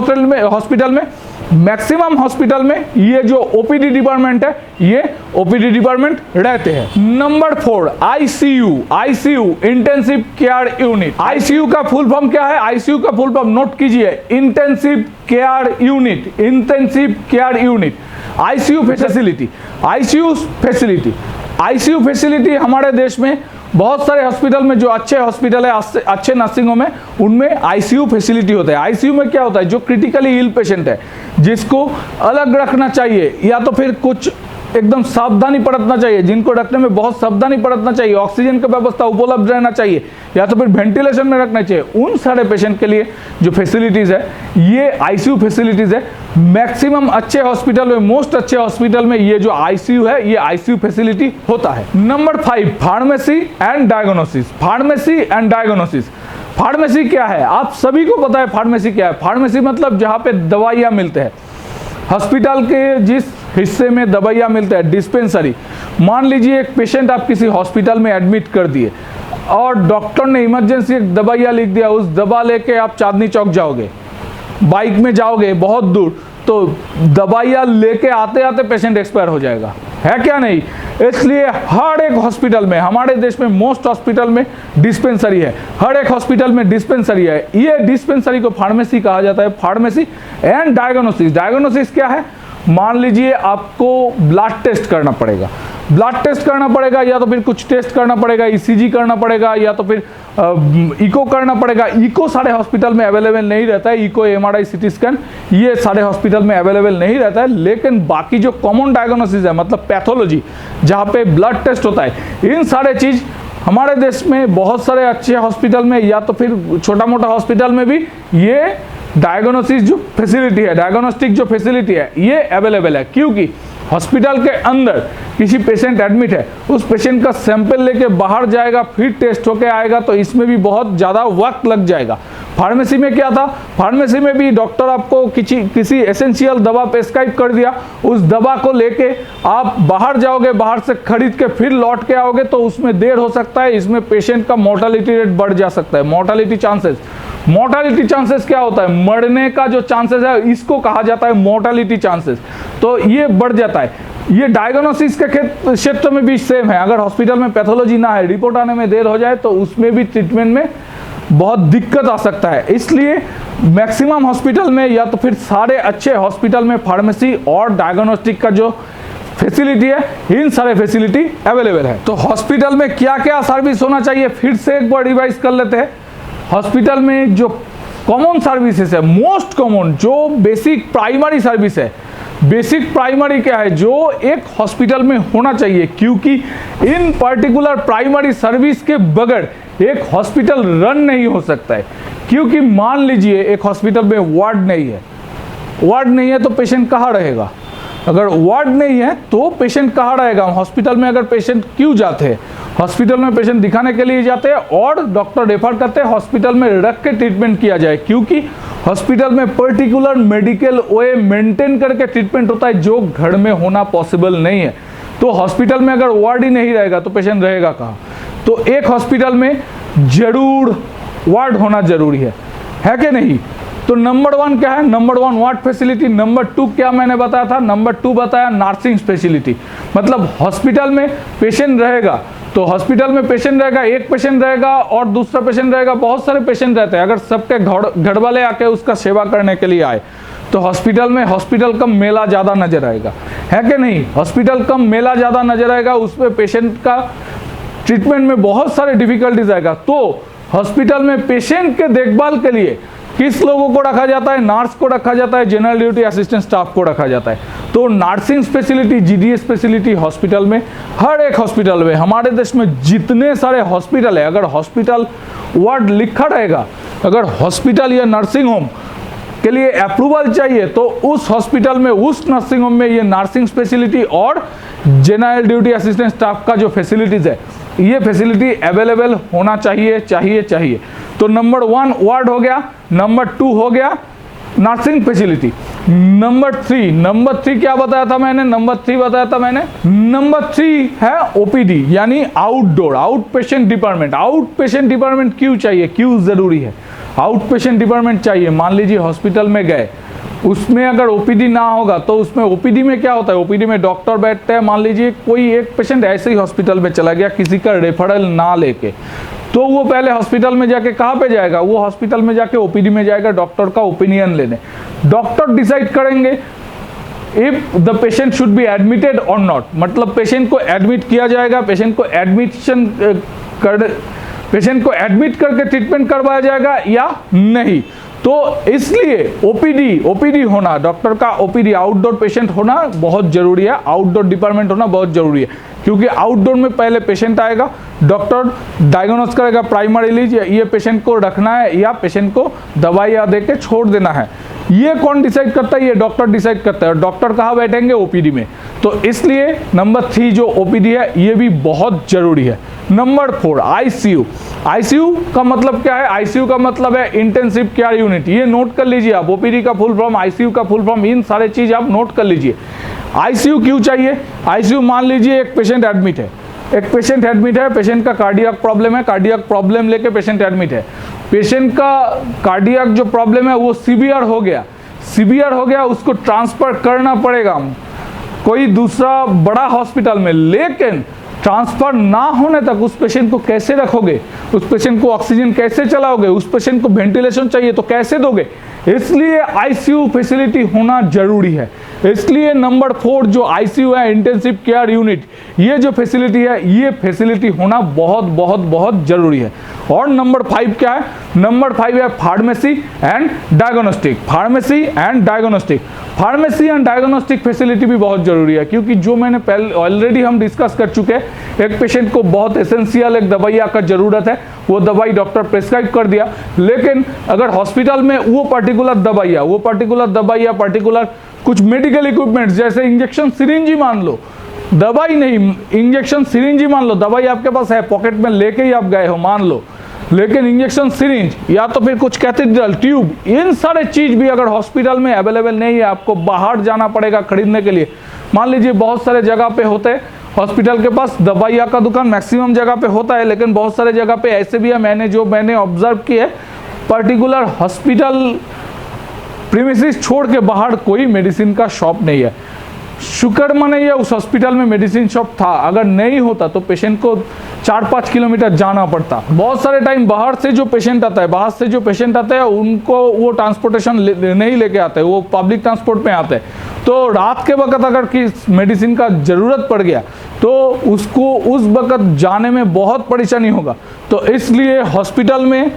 हॉस्पिटल में ये जो ओपीडी डिपार्टमेंट है, ये ओपीडी डिपार्टमेंट रहते हैं। Number 4, ICU. ICU intensive care unit. ICU का फुल फॉर्म क्या है? आईसीयू का फुल फॉर्म नोट कीजिए, intensive care unit. Intensive care unit, ICU facility. ICU facility, ICU facility हमारे देश में बहुत सारे हॉस्पिटल में, जो अच्छे हॉस्पिटल है, अच्छे नर्सिंग होम है, उनमें आईसीयू फैसिलिटी होता है। आईसीयू में क्या होता है? जो क्रिटिकली इल पेशेंट है, जिसको अलग रखना चाहिए या तो फिर कुछ एकदम सावधानी बरतना चाहिए, जिनको रखने में बहुत सावधानी बरतना चाहिए, ऑक्सीजन की व्यवस्था उपलब्ध रहना चाहिए या तो फिर वेंटिलेशन में रखना चाहिए, उन सारे पेशेंट के लिए जो फैसिलिटीज़ है ये आईसीयू फैसिलिटीज़ है। मैक्सिमम अच्छे हॉस्पिटल में, मोस्ट अच्छे हॉस्पिटल में ये जो आईसीयू है, ये आईसीयू फैसिलिटी होता है। Number 5, pharmacy and diagnosis. Pharmacy and diagnosis. Pharmacy क्या है? आप सभी को पता है फार्मेसी क्या है। फार्मेसी मतलब जहाँ पे दवाइयाँ मिलते हैं, हॉस्पिटल के जिस हिस्से में दवाइयाँ मिलते हैं, डिस्पेंसरी। मान लीजिए एक पेशेंट आप किसी हॉस्पिटल में एडमिट कर दिए और डॉक्टर ने इमरजेंसी एक दवाइयाँ लिख दिया, उस दवा लेके आप चांदनी चौक जाओगे, बाइक में जाओगे बहुत दूर, तो दवाइयाँ लेके आते आते पेशेंट एक्सपायर हो जाएगा, है क्या नहीं? इसलिए हर एक हॉस्पिटल में, हमारे देश में मोस्ट हॉस्पिटल में डिस्पेंसरी है, हर एक हॉस्पिटल में डिस्पेंसरी है। ये डिस्पेंसरी को फार्मेसी कहा जाता है। Pharmacy and diagnosis. डायग्नोसिस क्या है? मान लीजिए आपको ब्लड टेस्ट करना पड़ेगा, ब्लड टेस्ट करना पड़ेगा या तो फिर कुछ टेस्ट करना पड़ेगा, ईसीजी करना पड़ेगा या तो फिर इको करना पड़ेगा। इको सारे हॉस्पिटल में अवेलेबल नहीं रहता है, इको, एमआरआई, सीटी स्कैन ये सारे हॉस्पिटल में अवेलेबल नहीं रहता है, लेकिन बाकी जो कॉमन डायग्नोसिस है, मतलब पैथोलॉजी, जहाँ पे ब्लड टेस्ट होता है, इन सारे चीज़ हमारे देश में बहुत सारे अच्छे हॉस्पिटल में या तो फिर छोटा मोटा हॉस्पिटल में भी ये डायग्नोसिस जो फैसिलिटी है, डायग्नोस्टिक जो फैसिलिटी है, ये अवेलेबल है। क्योंकि हॉस्पिटल के अंदर किसी पेशेंट एडमिट है, उस पेशेंट का सैंपल लेके बाहर जाएगा, फिर टेस्ट होके आएगा, तो इसमें भी बहुत ज़्यादा वक्त लग जाएगा। फार्मेसी में क्या था? फार्मेसी में भी डॉक्टर आपको किसी एसेंशियल दवा प्रेस्क्राइब कर दिया, उस दवा को लेके आप बाहर जाओगे, बाहर से खरीद के फिर लौट के आओगे, तो उसमें देर हो सकता है, इसमें पेशेंट का मोर्टेलिटी रेट बढ़ जा सकता है। मोर्टेलिटी चांसेस क्या होता है? मरने का जो चांसेस है, इसको कहा जाता है मोर्टेलिटी चांसेस, तो ये बढ़ जाता है। ये डायग्नोसिस के क्षेत्र में भी सेम है। अगर हॉस्पिटल में पैथोलॉजी ना है, रिपोर्ट आने में देर हो जाए, तो उसमें भी ट्रीटमेंट में बहुत दिक्कत आ सकता है। इसलिए मैक्सिमम हॉस्पिटल में या तो फिर सारे अच्छे हॉस्पिटल में फार्मेसी और डायग्नोस्टिक का जो फैसिलिटी है, इन सारे फैसिलिटी अवेलेबल है। तो हॉस्पिटल में क्या क्या सर्विस होना चाहिए, फिर से एक बार रिवाइज कर लेते हैं। हॉस्पिटल में जो कॉमन सर्विसेज है, मोस्ट कॉमन जो बेसिक प्राइमरी सर्विस है, बेसिक प्राइमरी क्या है जो एक हॉस्पिटल में होना चाहिए, क्योंकि इन पर्टिकुलर प्राइमरी सर्विस के बगैर एक हॉस्पिटल रन नहीं हो सकता है। क्योंकि मान लीजिए एक हॉस्पिटल में वार्ड नहीं है तो पेशेंट कहाँ रहेगा? अगर वार्ड नहीं है तो पेशेंट कहाँ रहेगा? हॉस्पिटल में अगर पेशेंट क्यों जाते हैं? हॉस्पिटल में पेशेंट दिखाने के लिए जाते हैं और डॉक्टर रेफर करते हैं हॉस्पिटल में रख के ट्रीटमेंट किया जाए, क्योंकि हॉस्पिटल में पर्टिकुलर मेडिकल वे मेंटेन करके ट्रीटमेंट होता है जो घर में होना पॉसिबल नहीं है। तो हॉस्पिटल में अगर वार्ड ही नहीं रहेगा तो पेशेंट रहेगा कहाँ? तो एक हॉस्पिटल में जरूर वार्ड होना जरूरी है कि नहीं? तो नंबर 1 क्या है? Number 1 ward facility. नंबर 2 क्या मैंने बताया था? नंबर 2 बताया नर्सिंग स्पेशलिटी। मतलब हॉस्पिटल में पेशेंट रहेगा तो हॉस्पिटल में पेशेंट रहेगा, एक पेशेंट रहेगा और दूसरा पेशेंट रहेगा, बहुत सारे पेशेंट रहते हैं। अगर सबके घर वाले आके उसका सेवा करने के लिए आए तो हॉस्पिटल में हॉस्पिटल कम मेला ज़्यादा नजर आएगा, है कि नहीं? हॉस्पिटल कम मेला ज़्यादा नजर आएगा, उसमें पेशेंट का ट्रीटमेंट में बहुत सारे डिफिकल्टीज आएगा। तो हॉस्पिटल में पेशेंट के देखभाल के लिए किस लोगों को रखा जाता है? नर्स को रखा जाता है, जनरल ड्यूटी असिस्टेंट स्टाफ को रखा जाता है। तो nursing speciality, GDS speciality hospital में, हर एक हॉस्पिटल में, हमारे देश में जितने सारे हॉस्पिटल है, अगर हॉस्पिटल वर्ड लिखा रहेगा, अगर हॉस्पिटल या नर्सिंग होम के लिए अप्रूवल चाहिए तो उस हॉस्पिटल में, उस नर्सिंग होम में ये नर्सिंग स्पेशलिटी और जनरल ड्यूटी असिस्टेंट स्टाफ का जो फैसिलिटीज है, ये फैसिलिटी अवेलेबल होना चाहिए। तो नंबर 1 वार्ड हो गया, नंबर 2 हो गया नर्सिंग फैसिलिटी। नंबर 3 क्या बताया था मैंने? नंबर 3 है ओपीडी यानी outdoor, out patient department. Out patient department क्यों चाहिए, क्यों जरूरी है? आउट पेशेंट डिपार्टमेंट चाहिए, मान लीजिए हॉस्पिटल में गए, उसमें अगर ओपीडी ना होगा तो उसमें ओपीडी में क्या होता है? ओपीडी में डॉक्टर बैठते हैं। मान लीजिए कोई एक पेशेंट ऐसे ही हॉस्पिटल में चला गया किसी का रेफरल ना लेके, तो वो पहले हॉस्पिटल में जाके कहाँ पे जाएगा? वो हॉस्पिटल में जाके ओपीडी में जाएगा डॉक्टर का ओपिनियन लेने। डॉक्टर डिसाइड करेंगे if the patient should be admitted और नॉट, मतलब पेशेंट को एडमिट किया जाएगा, पेशेंट को एडमिट करके ट्रीटमेंट करवाया जाएगा या नहीं। तो इसलिए ओपीडी होना, डॉक्टर का ओपीडी, आउटडोर पेशेंट होना बहुत जरूरी है, आउटडोर डिपार्टमेंट होना बहुत जरूरी है, क्योंकि आउटडोर में पहले पेशेंट आएगा, डॉक्टर डायग्नोस करेगा प्राइमरीली ये पेशेंट को रखना है या पेशेंट को दवाइयाँ दे के छोड़ देना है। ये कौन डिसाइड करता है? ये डॉक्टर डिसाइड करता है। डॉक्टर कहाँ बैठेंगे? ओपीडी में। तो इसलिए नंबर 3 जो ओपीडी है ये भी बहुत जरूरी है। Number 4 ICU. आईसीयू का मतलब क्या है? आईसीयू का मतलब है इंटेंसिव केयर यूनिट। ये नोट कर लीजिए आप, ओपीडी का फुल फॉर्म, आईसीयू का फुल फॉर्म, इन सारे चीज आप नोट कर लीजिए। आईसीयू क्यों चाहिए? आईसीयू मान लीजिए एक पेशेंट एडमिट है, पेशेंट का कार्डियक प्रॉब्लम है, कार्डियक प्रॉब्लम लेके पेशेंट एडमिट है, पेशेंट का कार्डियक जो प्रॉब्लम है वो सीवियर हो गया, उसको ट्रांसफर करना पड़ेगा कोई दूसरा बड़ा हॉस्पिटल में, लेकिन ट्रांसफर ना होने तक उस पेशेंट को कैसे रखोगे? उस पेशेंट को ऑक्सीजन कैसे चलाओगे? उस पेशेंट को वेंटिलेशन चाहिए तो कैसे दोगे? इसलिए आईसीयू फैसिलिटी होना जरूरी है। इसलिए नंबर 4 जो आईसीयू है, इंटेंसिव केयर यूनिट, ये जो फैसिलिटी है, ये फैसिलिटी होना बहुत बहुत बहुत जरूरी है। और नंबर 5 क्या है? नंबर 5 है pharmacy and diagnostic. Pharmacy and diagnostic facility भी बहुत जरूरी है, क्योंकि जो मैंने पहले ऑलरेडी हम डिस्कस कर चुके हैं, एक पेशेंट को बहुत एसेंशियल एक दवाइया का जरूरत है, वो दवाई डॉक्टर प्रेस्क्राइब कर दिया, लेकिन अगर हॉस्पिटल में वो पर्टिकुलर दवाइया पर्टिकुलर कुछ मेडिकल इक्विपमेंट जैसे इंजेक्शन सिरिंज ही मान लो, दवाई नहीं, इंजेक्शन सिरिंज ही मान लो, दवाई आपके पास है, पॉकेट में लेके ही आप गए हो मान लो, लेकिन इंजेक्शन सिरिंज या तो फिर कुछ कैथेड्रल ट्यूब, इन सारे चीज भी अगर हॉस्पिटल में अवेलेबल नहीं है, आपको बाहर जाना पड़ेगा खरीदने के लिए। मान लीजिए बहुत सारे जगह पे होते हैं हॉस्पिटल के पास दवाइयाँ का दुकान, मैक्सिमम जगह पे होता है, लेकिन बहुत सारे जगह पे ऐसे भी है, मैंने ऑब्जर्व किया है, पर्टिकुलर हॉस्पिटल प्रीमिसेस छोड़ के बाहर कोई मेडिसिन का शॉप नहीं है। शुक्र मनाइए उस हॉस्पिटल में मेडिसिन शॉप था, अगर नहीं होता तो पेशेंट को 4-5 किलोमीटर जाना पड़ता। बहुत सारे टाइम बाहर से जो पेशेंट आता है उनको वो ट्रांसपोर्टेशन नहीं लेके आते, वो पब्लिक ट्रांसपोर्ट में आते हैं, तो रात के वक्त अगर किस मेडिसिन का ज़रूरत पड़ गया तो उसको उस वक्त जाने में बहुत परेशानी होगा। तो इसलिए हॉस्पिटल में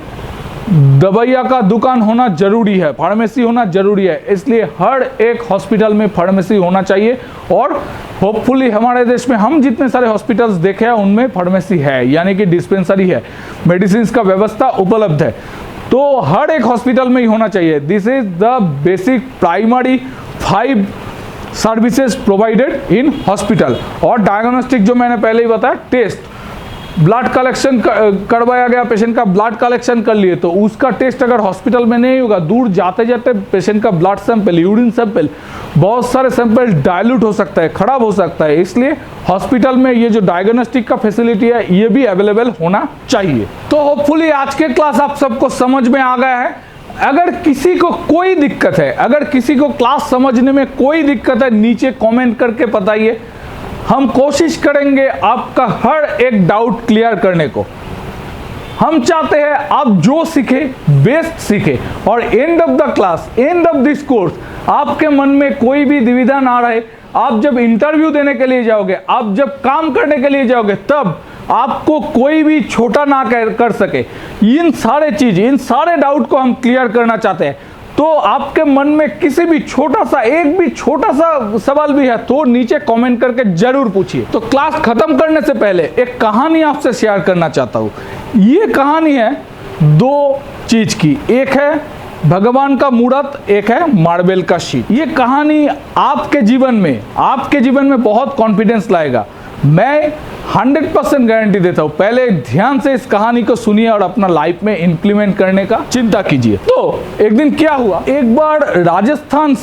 दवाइया का दुकान होना जरूरी है, फार्मेसी होना जरूरी है, इसलिए हर एक हॉस्पिटल में फार्मेसी होना चाहिए। और होपफुली हमारे देश में हम जितने सारे हॉस्पिटल्स देखे हैं उनमें फार्मेसी है, यानी कि डिस्पेंसरी है, मेडिसिन का व्यवस्था उपलब्ध है, तो हर एक हॉस्पिटल में ही होना चाहिए। This is the basic primary 5 services provided in hospital. और डायग्नोस्टिक जो मैंने पहले ही बताया, टेस्ट, ब्लड कलेक्शन करवाया गया, पेशेंट का ब्लड कलेक्शन कर लिए, तो उसका टेस्ट अगर हॉस्पिटल में नहीं होगा, दूर जाते जाते पेशेंट का ब्लड सैंपल, यूरिन सैंपल, बहुत सारे सैंपल डाइल्यूट हो सकता है, खराब हो सकता है। इसलिए हॉस्पिटल में ये जो डायग्नोस्टिक का फैसिलिटी है ये भी अवेलेबल होना चाहिए। तो होपफुली आज के क्लास आप सबको समझ में आ गया है। अगर किसी को कोई दिक्कत है, अगर किसी को क्लास समझने में कोई दिक्कत है, नीचे कमेंट करके बताइए। हम कोशिश करेंगे आपका हर एक डाउट क्लियर करने को। हम चाहते हैं आप जो सीखे बेस्ट सीखे, और end of the class, end of this course, आपके मन में कोई भी दुविधा ना रहे। आप जब इंटरव्यू देने के लिए जाओगे, आप जब काम करने के लिए जाओगे, तब आपको कोई भी छोटा ना कर सके। इन सारे चीज, इन सारे डाउट को हम क्लियर करना चाहते हैं। तो आपके मन में किसी भी छोटा सा, एक भी छोटा सा सवाल भी है तो नीचे कमेंट करके जरूर पूछिए। तो क्लास खत्म करने से पहले एक कहानी आपसे शेयर करना चाहता हूँ। ये कहानी है दो चीज की, एक है भगवान का मूर्त, एक है मार्बल का शीट। ये कहानी आपके जीवन में बहुत कॉन्फिडेंस लाएगा। मैं 100% गारंटी देता हूँ। पहले ध्यान से इस कहानी को सुनिए और अपना लाइफ में इंप्लीमेंट करने का चिंता कीजिए। तो एक दिन क्या हुआ, एक बार राजस्थान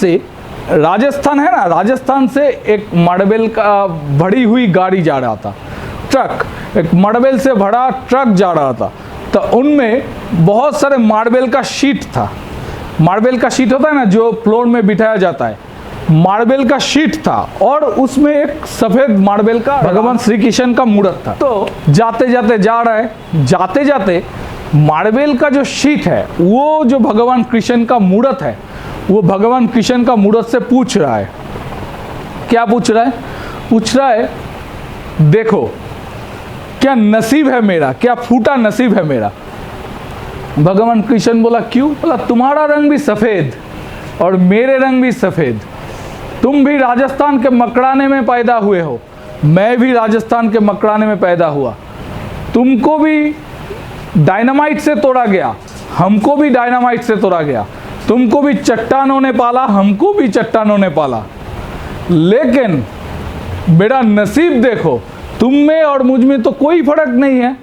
है ना, राजस्थान से एक मार्बल का भरी हुई गाड़ी जा रहा था, ट्रक, एक मार्बल से भरा ट्रक जा रहा था। तो उनमें बहुत सारे मार्बल का शीट था। मार्बल का शीट होता है ना जो फ्लोर में बिठाया जाता है, मार्बल का शीट था, और उसमें एक सफेद मार्बल का भगवान श्री कृष्ण का मूर्त था। तो जाते जाते जा रहा है, जाते जाते मार्बल का जो शीट है, वो जो भगवान कृष्ण का मूर्त है, वो भगवान कृष्ण का मूर्त से पूछ रहा है। क्या पूछ रहा है? पूछ रहा है, देखो क्या नसीब है मेरा, क्या फूटा नसीब है मेरा। भगवान कृष्ण बोला, क्यों? बोला, तुम्हारा रंग भी सफेद और मेरे रंग भी सफेद। तुम भी राजस्थान के मकराने में पैदा हुए हो, मैं भी राजस्थान के मकराने में पैदा हुआ। तुमको भी डायनामाइट से तोड़ा गया, हमको भी डायनामाइट से तोड़ा गया। तुमको भी चट्टानों ने पाला, हमको भी चट्टानों ने पाला। लेकिन मेरा नसीब देखो, तुम में और मुझ में तो कोई फर्क नहीं है,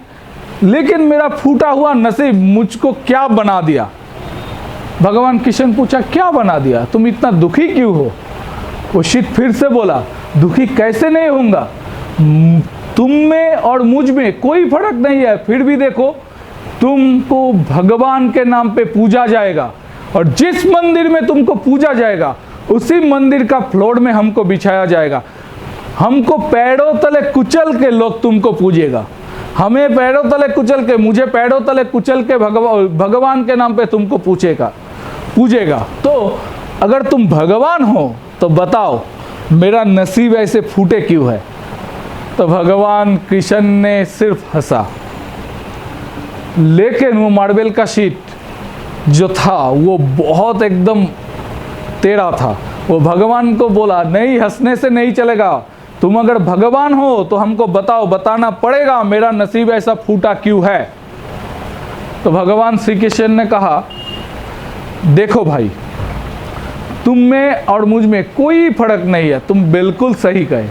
लेकिन मेरा फूटा हुआ नसीब मुझको क्या बना दिया। भगवान कृष्ण पूछा, क्या बना दिया? तुम इतना दुखी क्यों हो? वो शीट फिर से बोला, दुखी कैसे नहीं होऊंगा, तुम में और मुझ में कोई फर्क नहीं है, फिर भी देखो तुमको भगवान के नाम पे पूजा जाएगा, और जिस मंदिर में तुमको पूजा जाएगा उसी मंदिर का फ्लोर में हमको बिछाया जाएगा। हमको पैरों तले कुचल के लोग तुमको पूजेगा, हमें पैरों तले कुचल के, मुझे पैरों तले कुचल के भगवान के नाम पे तुमको पूजेगा। तो अगर तुम भगवान हो तो बताओ मेरा नसीब ऐसे फूटे क्यों है? तो भगवान कृष्ण ने सिर्फ हंसा, लेकिन वो मार्बल का शीट जो था वो बहुत एकदम टेढ़ा था। वो भगवान को बोला, नहीं, हंसने से नहीं चलेगा, तुम अगर भगवान हो तो हमको बताओ, बताना पड़ेगा मेरा नसीब ऐसा फूटा क्यों है। तो भगवान श्री कृष्ण ने कहा, देखो भाई, तुम में और मुझ में कोई फर्क नहीं है, तुम बिल्कुल सही कहे।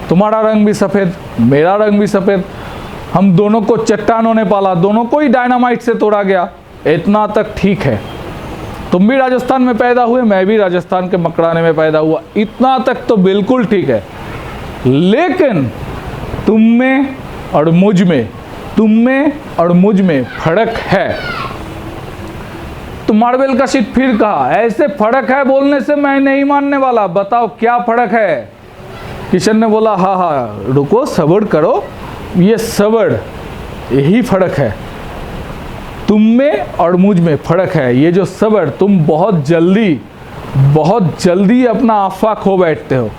तुम्हारा रंग भी सफ़ेद, मेरा रंग भी सफ़ेद, हम दोनों को चट्टानों ने पाला, दोनों को ही डायनामाइट से तोड़ा गया, इतना तक ठीक है। तुम भी राजस्थान में पैदा हुए, मैं भी राजस्थान के मकराने में पैदा हुआ, इतना तक तो बिल्कुल ठीक है। लेकिन तुम में और मुझ में फर्क है। तो मार्बल का शीट फिर कहा, ऐसे फर्क है बोलने से मैं नहीं मानने वाला, बताओ क्या फर्क है। किशन ने बोला, हाँ, रुको, सब्र करो, ये सब्र, यही फर्क है, तुम में और मुझ में फर्क है। ये जो सब्र, तुम बहुत जल्दी अपना आफा खो बैठते हो,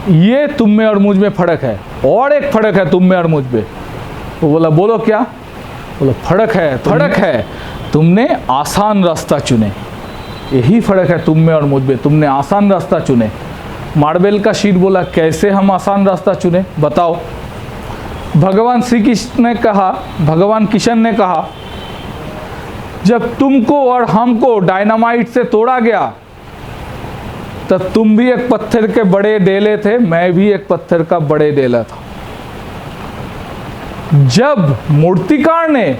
ये तुम में और मुझ में फर्क है। और एक फर्क है तुम में और मुझ में। वो बोला, बोलो क्या? बोला, फर्क है, तुमने आसान रास्ता चुने, यही फर्क है तुम में और मुझ में, तुमने आसान रास्ता चुने। मार्बल का शीट बोला, कैसे हम आसान रास्ता चुने, बताओ। भगवान कृष्ण ने कहा, जब तुमको और हमको डायनामाइट से तोड़ा गया तब तुम भी एक पत्थर के बड़े डेले थे, मैं भी एक पत्थर का बड़े डेला था। जब मूर्तिकार ने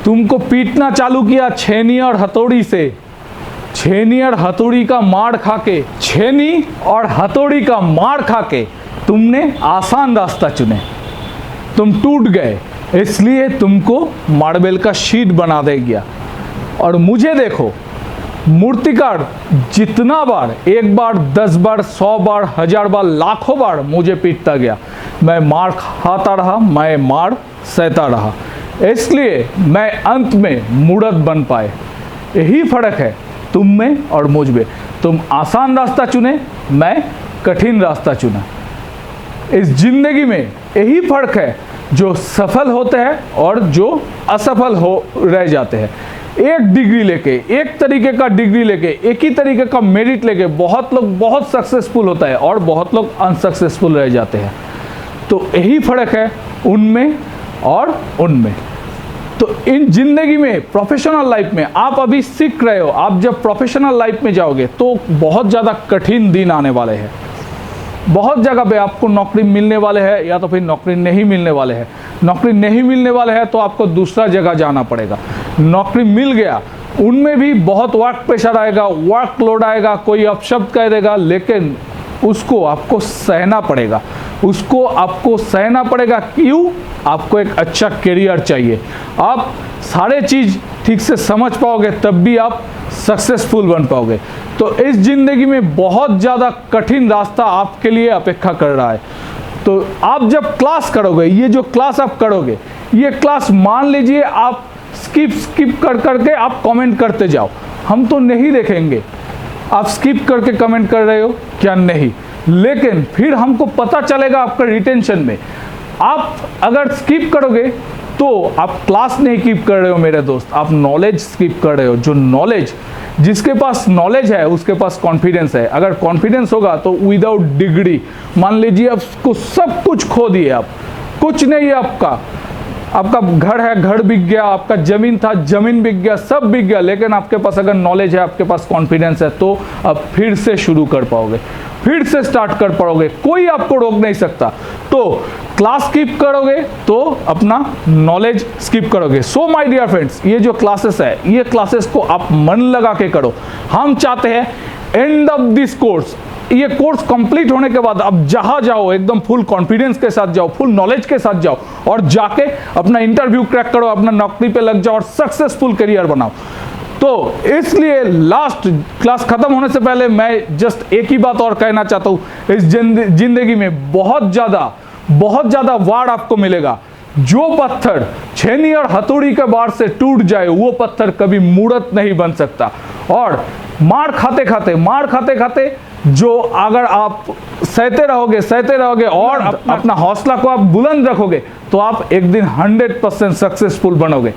तुमको पीटना चालू किया छेनी और हथौड़ी से, छेनी और हथौड़ी का मार खा के, छेनी और हथौड़ी का मार खा के तुमने आसान रास्ता चुने, तुम टूट गए, इसलिए तुमको मार्बल का शीट बना दे गया। और मुझे देखो, मूर्तिकार जितना बार, एक बार, 10 बार, 100 बार, 1000 बार, लाखों बार मुझे पीटता गया, मैं मार खाता रहा, मैं मार सहता रहा, इसलिए मैं अंत में मूर्त बन पाए। यही फर्क है तुम में और मुझ में। तुम आसान रास्ता चुने, मैं कठिन रास्ता चुना। इस जिंदगी में यही फर्क है, जो सफल होते हैं और जो असफल हो रह जाते हैं। एक डिग्री लेके, एक तरीके का डिग्री लेके, एक ही तरीके का मेरिट लेके बहुत लोग बहुत सक्सेसफुल होता है और बहुत लोग अनसक्सेसफुल रह जाते हैं। तो यही फर्क है उनमें और उनमें। तो इन जिंदगी में, प्रोफेशनल लाइफ में आप अभी सीख रहे हो, आप जब प्रोफेशनल लाइफ में जाओगे तो बहुत ज़्यादा कठिन दिन आने वाले हैं। बहुत जगह पे आपको नौकरी मिलने वाले हैं या तो फिर नौकरी नहीं मिलने वाले हैं। नौकरी नहीं मिलने वाले हैं तो आपको दूसरा जगह जाना पड़ेगा। नौकरी मिल गया, उनमें भी बहुत वर्क प्रेशर आएगा, वर्कलोड आएगा, कोई अपशब्द कह देगा, लेकिन उसको आपको सहना पड़ेगा, उसको आपको सहना पड़ेगा। क्यों? आपको एक अच्छा करियर चाहिए। आप सारे चीज़ ठीक से समझ पाओगे तब भी आप सक्सेसफुल बन पाओगे। तो इस ज़िंदगी में बहुत ज़्यादा कठिन रास्ता आपके लिए अपेक्षा कर रहा है। तो आप जब क्लास करोगे, ये जो क्लास आप करोगे, ये क्लास मान लीजिए आप स्किप कर करके आप कमेंट करते जाओ, हम तो नहीं देखेंगे आप स्किप करके कमेंट कर रहे हो क्या नहीं, लेकिन फिर हमको पता चलेगा आपका रिटेंशन में। आप अगर स्किप करोगे तो आप क्लास नहीं स्किप कर रहे हो मेरे दोस्त, आप नॉलेज स्किप कर रहे हो। जो नॉलेज, जिसके पास नॉलेज है उसके पास कॉन्फिडेंस है। अगर कॉन्फिडेंस होगा तो विदाउट डिग्री, मान लीजिए आपको सब कुछ खो दिए, आप कुछ नहीं है आपका, आपका घर है, घर बिक गया, आपका ज़मीन था, ज़मीन बिक गया, सब बिक गया, लेकिन आपके पास अगर नॉलेज है, आपके पास कॉन्फिडेंस है, तो आप फिर से शुरू कर पाओगे, फिर से स्टार्ट कर पाओगे, कोई आपको रोक नहीं सकता। तो क्लास स्किप करोगे तो अपना नॉलेज स्किप करोगे। सो माय डियर फ्रेंड्स, ये जो क्लासेस है, ये क्लासेस को आप मन लगा के करो। हम चाहते हैं एंड ऑफ दिस कोर्स, ये कोर्स कंप्लीट होने के बाद अब जहां जाओ एकदम फुल कॉन्फिडेंस के साथ जाओ, फुल नॉलेज के साथ जाओ और जाके अपना इंटरव्यू क्रैक करो, अपना नौकरी पे लग जाओ और सक्सेसफुल करियर बनाओ। तो इसलिए लास्ट क्लास खत्म होने से पहले मैं जस्ट एक ही बात और कहना चाहता हूं, इस जिंदगी में बहुत ज़्यादा वार आपको मिलेगा। जो पत्थर छेनी और हथौड़ी के वार से टूट जाए वो पत्थर कभी मूर्त नहीं बन सकता। और मार खाते खाते जो अगर आप सहते रहोगे और अपना हौसला को आप बुलंद रखोगे तो आप एक दिन 100% सक्सेसफुल बनोगे।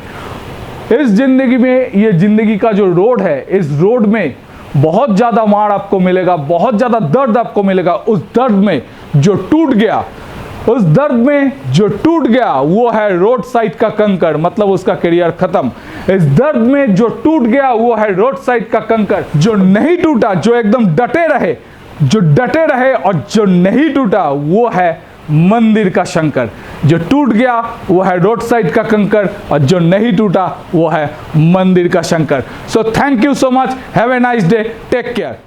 इस जिंदगी में, ये जिंदगी का जो रोड है, इस रोड में बहुत ज़्यादा मार आपको मिलेगा, बहुत ज़्यादा दर्द आपको मिलेगा। उस दर्द में जो टूट गया वो है रोड साइड का कंकर, मतलब उसका करियर खत्म। इस दर्द में जो टूट गया वो है रोड साइड का कंकर। जो नहीं टूटा, जो एकदम डटे रहे और जो नहीं टूटा वो है मंदिर का शंकर। जो टूट गया वो है रोड साइड का कंकर और जो नहीं टूटा वो है मंदिर का Shankar. So thank you so much, have a nice day, take care.